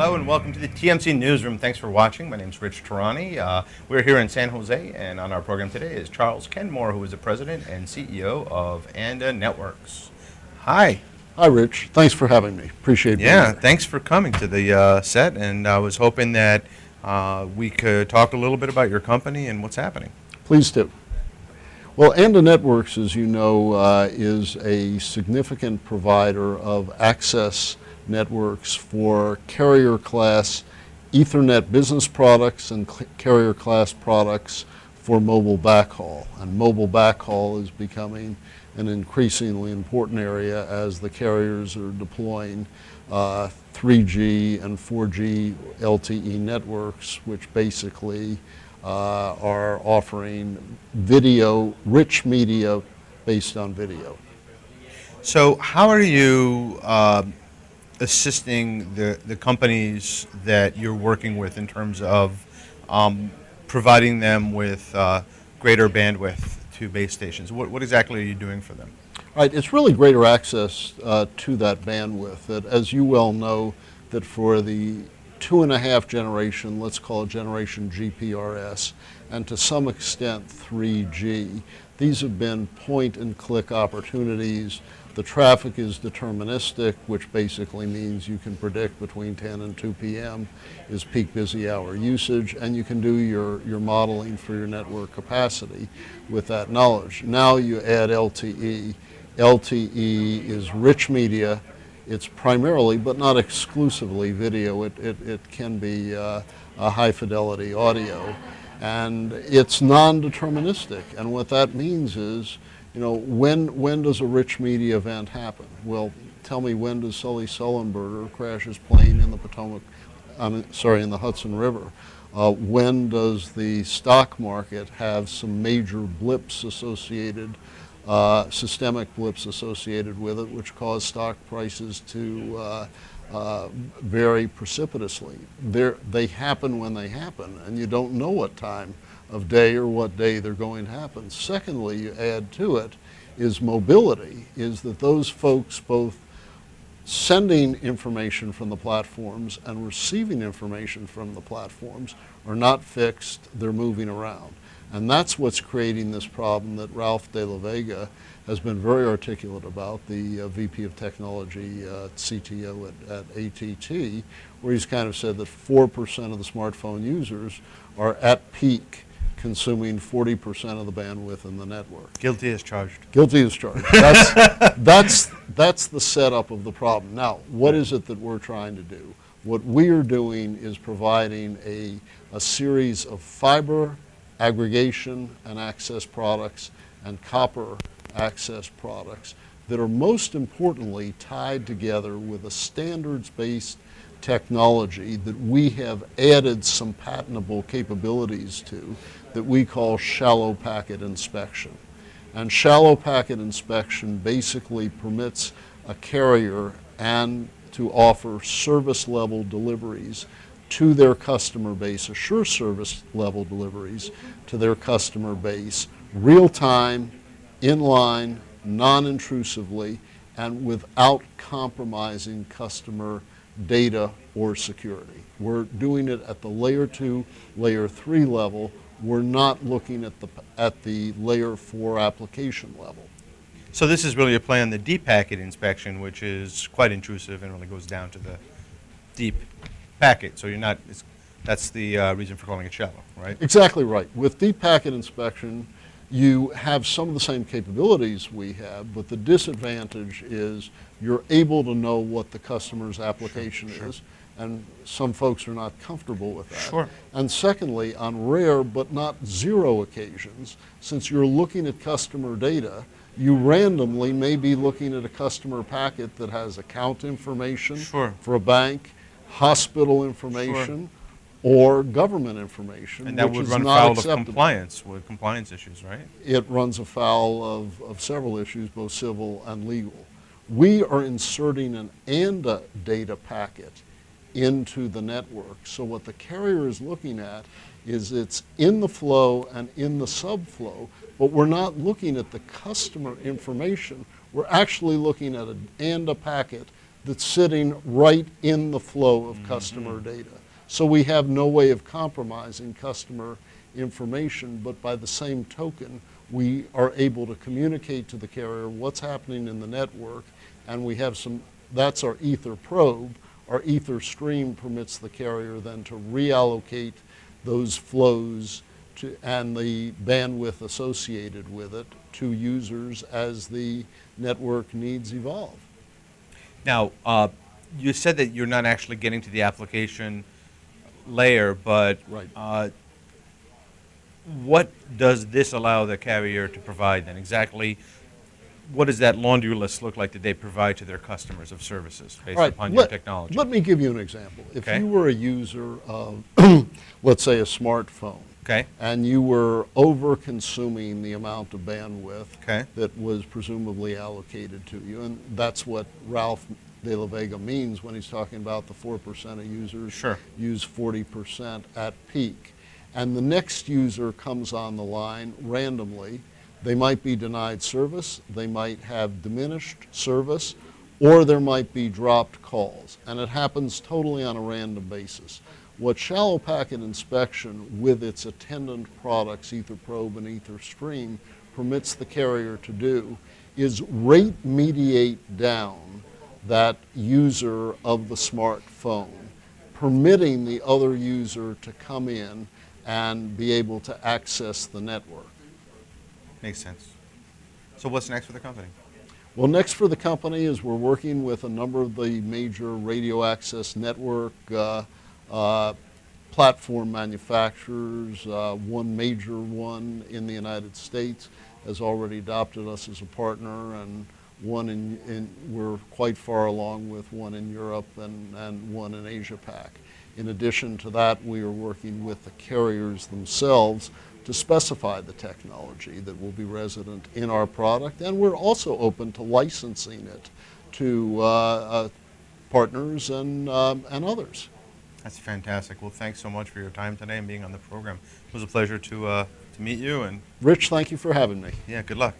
Hello and welcome to the TMC Newsroom. Thanks for watching. My name is Rich Tehrani. We're here in San Jose, and on our program today is Charles Kenmore, who is the president and CEO of Anda Networks. Hi. Hi, Rich. Thanks for having me. Appreciate being here. Thanks for coming to the set, and I was hoping that we could talk a little bit about your company and what's happening. Please do. Well, Anda Networks, as you know, is a significant provider of access networks for carrier-class Ethernet business products and carrier-class products for mobile backhaul. And mobile backhaul is becoming an increasingly important area as the carriers are deploying 3G and 4G LTE networks, which basically are offering video, rich media based on video. So how are you assisting the companies that you're working with in terms of providing them with greater bandwidth to base stations? What exactly are you doing for them? Right, it's really greater access to that bandwidth. That, as you well know, that for the 2.5 generation, let's call it generation GPRS, and to some extent 3G, these have been point-and-click opportunities. The traffic is deterministic, which basically means you can predict between 10 and 2 p.m. is peak busy hour usage, and you can do your modeling for your network capacity with that knowledge. Now you add LTE. LTE is rich media. It's primarily, but not exclusively, video. It can be a high-fidelity audio. And it's non-deterministic. And what that means is, you know, when does a rich media event happen? Well, tell me, when does Sully Sullenberger crash his plane in the in the Hudson River? When does the stock market have some major blips associated, systemic blips associated with it, which cause stock prices to vary precipitously? They happen when they happen, and you don't know what time of day or what day they're going to happen. Secondly, you add to it is mobility, is that those folks both sending information from the platforms and receiving information from the platforms are not fixed, they're moving around. And that's what's creating this problem that Ralph de la Vega has been very articulate about, the VP of Technology, CTO at ATT, where he's kind of said that 4% of the smartphone users are at peak consuming 40% of the bandwidth in the network. Guilty as charged. Guilty as charged. That's the setup of the problem. Now, what is it that we're trying to do? What we are doing is providing a series of fiber aggregation and access products and copper access products that are most importantly tied together with a standards-based technology that we have added some patentable capabilities to that we call shallow packet inspection. And shallow packet inspection basically permits a carrier and to offer service level deliveries to their customer base, assure service level deliveries to their customer base, real time, inline, non-intrusively, and without compromising customer data or security. We're doing it at the layer 2, layer 3 level. We're not looking at the layer 4 application level. So this is really a play on the deep packet inspection, which is quite intrusive and really goes down to the deep packet. So you're not, that's the reason for calling it shallow, right? Exactly right. With deep packet inspection, you have some of the same capabilities we have, but the disadvantage is you're able to know what the customer's application is, and some folks are not comfortable with that. Sure. And secondly, on rare but not zero occasions, since you're looking at customer data, you randomly may be looking at a customer packet that has account information for a bank, hospital information, or government information, and that which would is run not afoul acceptable. of compliance, with compliance issues, right? It runs afoul of several issues, both civil and legal. We are inserting an ANDA data packet into the network. So what the carrier is looking at is it's in the flow and in the subflow, but we're not looking at the customer information. We're actually looking at an ANDA packet that's sitting right in the flow of customer data. So we have no way of compromising customer information, but by the same token, we are able to communicate to the carrier what's happening in the network, and we have that's our ether probe. Our ether stream permits the carrier then to reallocate those flows and the bandwidth associated with it to users as the network needs evolve. Now, you said that you're not actually getting to the application layer, but Right. What does this allow the carrier to provide then? Exactly what does that laundry list look like that they provide to their customers of services based upon your technology? Let me give you an example. If Okay. you were a user of, let's say, a smartphone, Okay. and you were over-consuming the amount of bandwidth Okay. that was presumably allocated to you, and that's what Ralph de la Vega means when he's talking about the 4% of users Sure. use 40% at peak. And the next user comes on the line randomly. They might be denied service, they might have diminished service, or there might be dropped calls. And it happens totally on a random basis. What shallow packet inspection with its attendant products, Ether Probe and Ether Stream, permits the carrier to do is rate mediate down that user of the smartphone, permitting the other user to come in and be able to access the network. Makes sense. So what's next for the company? Well, next for the company is we're working with a number of the major radio access network platform manufacturers. One major one in the United States has already adopted us as a partner, and we're quite far along with one in Europe and one in Asia Pac. In addition to that, we are working with the carriers themselves to specify the technology that will be resident in our product, and we're also open to licensing it to partners and others. That's fantastic. Well, thanks so much for your time today and being on the program. It was a pleasure to meet you, and Rich, thank you for having me. yeah, good luck.